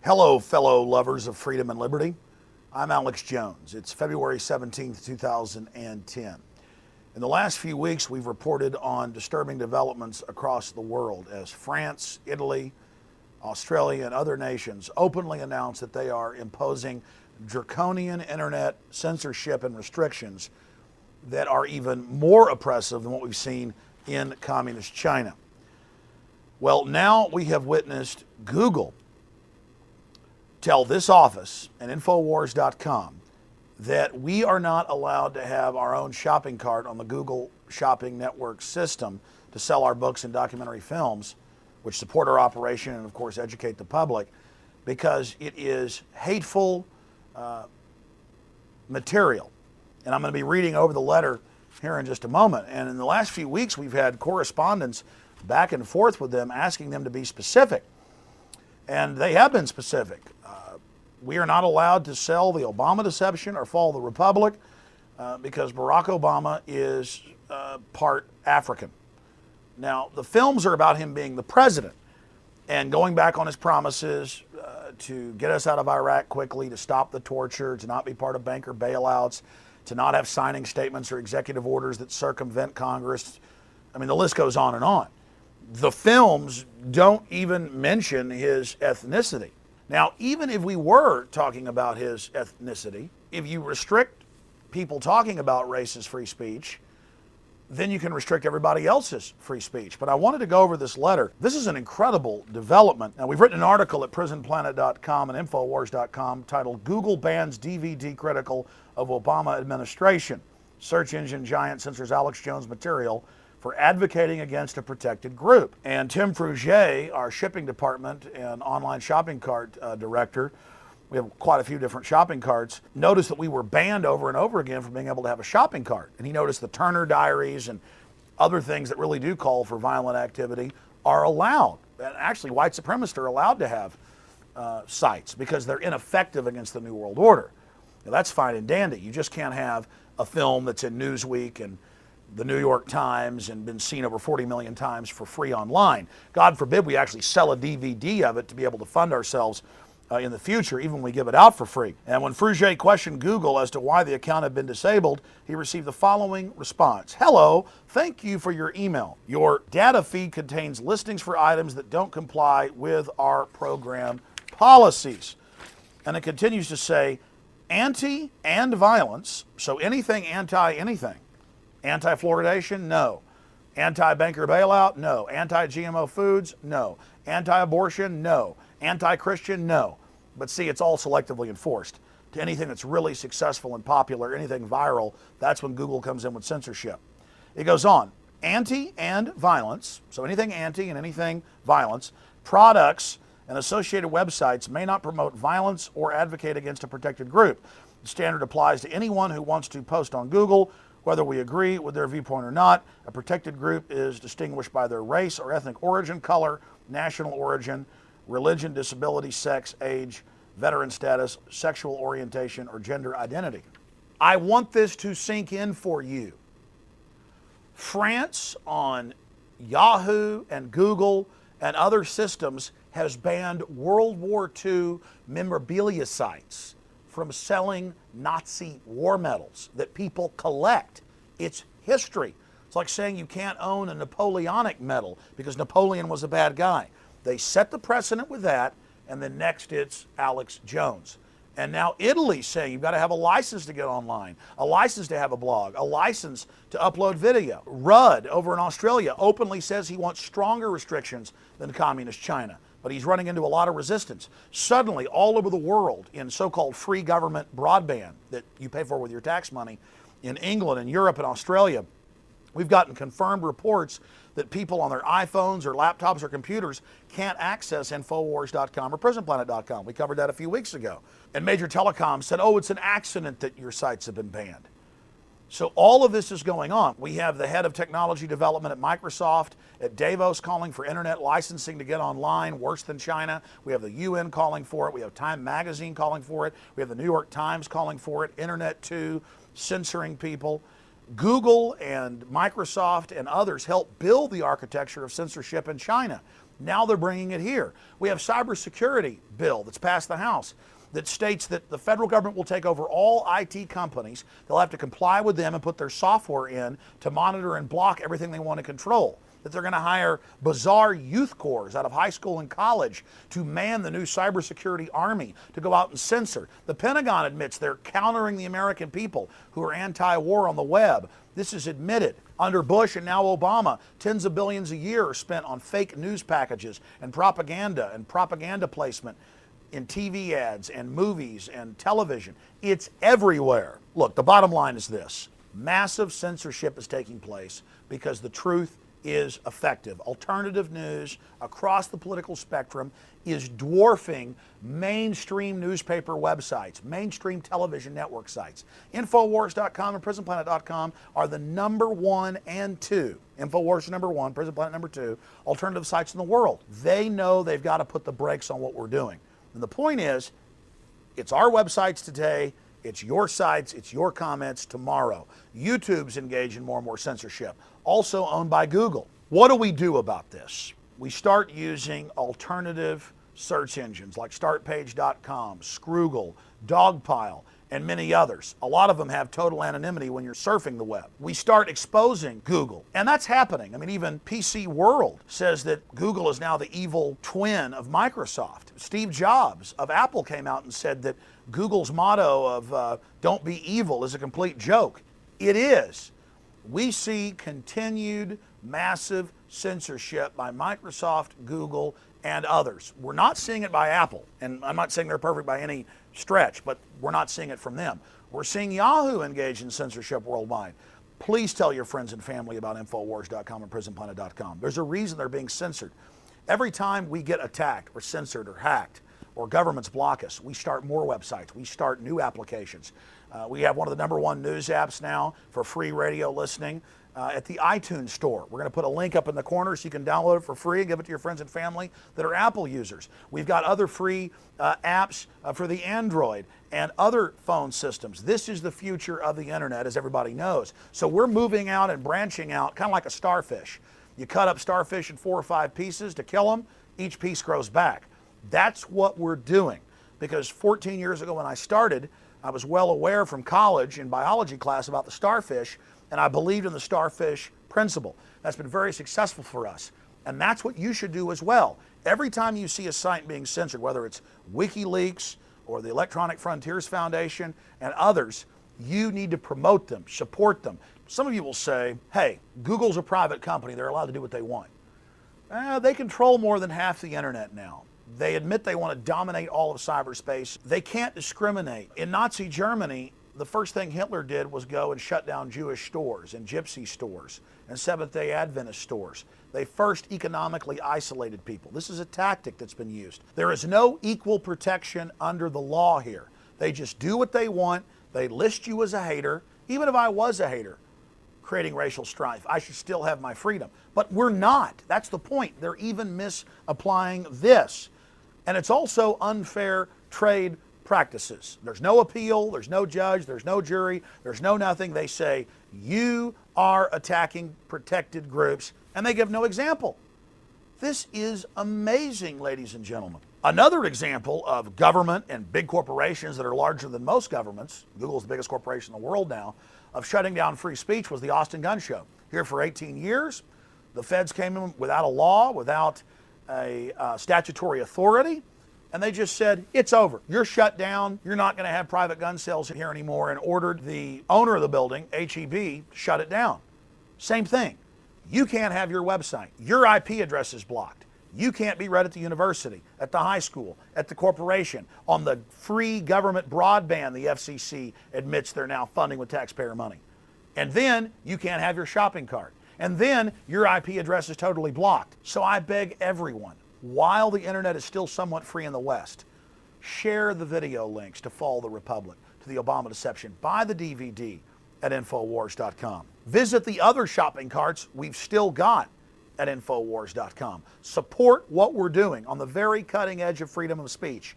Hello, fellow lovers of freedom and liberty. I'm Alex Jones. It's February 17th, 2010. In the last few weeks, we've reported on disturbing developments across the world as France, Italy, Australia, and other nations openly announced that they are imposing draconian internet censorship and restrictions that are even more oppressive than what we've seen in communist China. Well, now we have witnessed Google tell this office and Infowars.com that we are not allowed to have our own shopping cart on the Google Shopping Network system to sell our books and documentary films, which support our operation and, of course, educate the public, because it is hateful material. And I'm going to be reading over the letter here in just a moment. And in the last few weeks, we've had correspondence back and forth with them asking them to be specific. And they have been specific. We are not allowed to sell the Obama deception or follow the Republic because Barack Obama is part African. Now, the films are about him being the president and going back on his promises to get us out of Iraq quickly, to stop the torture, to not be part of banker bailouts, to not have signing statements or executive orders that circumvent Congress. I mean, the list goes on and on. The films don't even mention his ethnicity. Now, even if we were talking about his ethnicity, if you restrict people talking about race as free speech, then you can restrict everybody else's free speech. But I wanted to go over this letter. This is an incredible development. Now, we've written an article at prisonplanet.com and Infowars.com titled "Google Bans DVD Critical of Obama Administration. Search engine giant censors Alex Jones material for advocating against a protected group." And Tim Frugier, our shipping department and online shopping cart director, we have quite a few different shopping carts, noticed that we were banned over and over again from being able to have a shopping cart. And he noticed the Turner Diaries and other things that really do call for violent activity are allowed. And actually, white supremacists are allowed to have sites because they're ineffective against the New World Order. Now, that's fine and dandy. You just can't have a film that's in Newsweek and the New York Times and been seen over 40 million times for free online. God forbid we actually sell a DVD of it to be able to fund ourselves in the future, even when we give it out for free. And when Frugier questioned Google as to why the account had been disabled, he received the following response. "Hello, thank you for your email. Your data feed contains listings for items that don't comply with our program policies." And it continues to say, anti and violence, so anything anti-anything. Anti-fluoridation? No. Anti-banker bailout? No. Anti-GMO foods? No. Anti-abortion? No. Anti-Christian? No. But see, it's all selectively enforced. To anything that's really successful and popular, anything viral, that's when Google comes in with censorship. It goes on. Anti and violence, so anything anti and anything violence, products and associated websites may not promote violence or advocate against a protected group. The standard applies to anyone who wants to post on Google, whether we agree with their viewpoint or not. A protected group is distinguished by their race or ethnic origin, color, national origin, religion, disability, sex, age, veteran status, sexual orientation, or gender identity. I want this to sink in for you. France on Yahoo and Google and other systems has banned World War II memorabilia sites from selling Nazi war medals that people collect. It's history. It's like saying you can't own a Napoleonic medal because Napoleon was a bad guy. They set the precedent with that, and then next it's Alex Jones. And now Italy's saying you've got to have a license to get online, a license to have a blog, a license to upload video. Rudd over in Australia openly says he wants stronger restrictions than communist China, but he's running into a lot of resistance. Suddenly, all over the world, in so-called free government broadband that you pay for with your tax money, in England and Europe and Australia, we've gotten confirmed reports that people on their iPhones or laptops or computers can't access Infowars.com or PrisonPlanet.com. We covered that a few weeks ago. And major telecoms said, oh, it's an accident that your sites have been banned. So all of this is going on. We have the head of technology development at Microsoft at Davos calling for internet licensing to get online, worse than China. We have the UN calling for it. We have Time Magazine calling for it. We have the New York Times calling for it. Internet 2, censoring people. Google and Microsoft and others helped build the architecture of censorship in China. Now they're bringing it here. We have cybersecurity bill that's passed the House that states that the federal government will take over all IT companies. They'll have to comply with them and put their software in to monitor and block everything they want to control. That they're going to hire bizarre youth corps out of high school and college to man the new cybersecurity army to go out and censor. The Pentagon admits they're countering the American people who are anti-war on the web. This is admitted. Under Bush and now Obama, tens of billions a year are spent on fake news packages and propaganda placement in TV ads and movies and television. It's everywhere. Look, the bottom line is this. Massive censorship is taking place because the truth is effective. Alternative news across the political spectrum is dwarfing mainstream newspaper websites, mainstream television network sites. Infowars.com and PrisonPlanet.com are the number 1 and 2. Infowars number 1, Prison Planet number 2, alternative sites in the world. They know they've got to put the brakes on what we're doing. And the point is, it's our websites today, it's your sites, it's your comments tomorrow. YouTube's engaged in more and more censorship, also owned by Google. What do we do about this? We start using alternative search engines like startpage.com, Scroogle, Dogpile, and many others. A lot of them have total anonymity when you're surfing the web. We start exposing Google, and that's happening. I mean, even PC World says that Google is now the evil twin of Microsoft. Steve Jobs of Apple came out and said that Google's motto of don't be evil is a complete joke. It is. We see continued massive censorship by Microsoft, Google, and others. We're not seeing it by Apple, and I'm not saying they're perfect by any stretch, but we're not seeing it from them. We're seeing Yahoo engage in censorship worldwide. Please tell your friends and family about Infowars.com and PrisonPlanet.com. There's a reason they're being censored. Every time we get attacked or censored or hacked or governments block us, we start more websites. We start new applications. We have one of the number 1 news apps now for free radio listening at the iTunes store. We're going to put a link up in the corner so you can download it for free and give it to your friends and family that are Apple users. We've got other free apps for the Android and other phone systems. This is the future of the internet, as everybody knows. So we're moving out and branching out, kind of like a starfish. You cut up starfish in 4 or 5 pieces to kill them. Each piece grows back. That's what we're doing. Because 14 years ago when I started, I was well aware from college in biology class about the starfish, and I believed in the starfish principle. That's been very successful for us. And that's what you should do as well. Every time you see a site being censored, whether it's WikiLeaks or the Electronic Frontiers Foundation and others, you need to promote them, support them. Some of you will say, hey, Google's a private company. They're allowed to do what they want. They control more than half the internet now. They admit they want to dominate all of cyberspace. They can't discriminate. In Nazi Germany, the first thing Hitler did was go and shut down Jewish stores and gypsy stores and Seventh-day Adventist stores. They first economically isolated people. This is a tactic that's been used. There is no equal protection under the law here. They just do what they want. They list you as a hater. Even if I was a hater creating racial strife, I should still have my freedom. But we're not. That's the point. They're even misapplying this. And it's also unfair trade practices. There's no appeal, there's no judge, there's no jury, there's no nothing. They say, you are attacking protected groups, and they give no example. This is amazing, ladies and gentlemen. Another example of government and big corporations that are larger than most governments, Google's the biggest corporation in the world now, of shutting down free speech was the Austin Gun Show. Here for 18 years, the feds came in without a law, without a statutory authority, and they just said, it's over. You're shut down. You're not going to have private gun sales here anymore, and ordered the owner of the building, HEB, to shut it down. Same thing. You can't have your website. Your IP address is blocked. You can't be read at the university, at the high school, at the corporation, on the free government broadband the FCC admits they're now funding with taxpayer money. And then you can't have your shopping cart. And then your IP address is totally blocked. So I beg everyone, while the internet is still somewhat free in the West, share the video links to Fall the Republic, to the Obama Deception. Buy the DVD at Infowars.com. Visit the other shopping carts we've still got at Infowars.com. Support what we're doing on the very cutting edge of freedom of speech.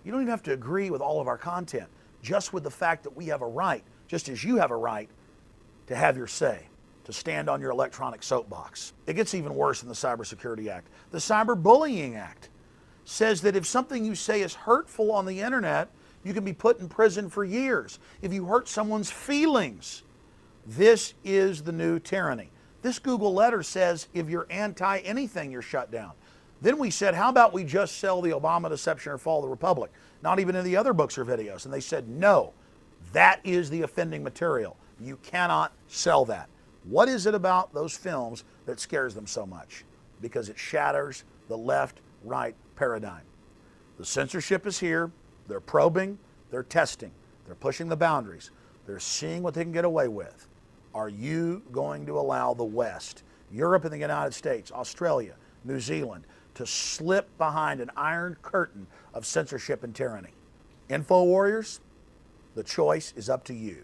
You don't even have to agree with all of our content, just with the fact that we have a right, just as you have a right, to have your say. to stand on your electronic soapbox. It gets even worse in the Cybersecurity Act. The Cyberbullying Act says that if something you say is hurtful on the internet, you can be put in prison for years. If you hurt someone's feelings, this is the new tyranny. This Google letter says if you're anti-anything, you're shut down. Then we said, how about we just sell the Obama Deception or Fall of the Republic? Not even in the other books or videos. And they said, no, that is the offending material. You cannot sell that. What is it about those films that scares them so much? Because it shatters the left-right paradigm. The censorship is here. They're probing. They're testing. They're pushing the boundaries. They're seeing what they can get away with. Are you going to allow the West, Europe and the United States, Australia, New Zealand, to slip behind an iron curtain of censorship and tyranny? Info warriors, the choice is up to you.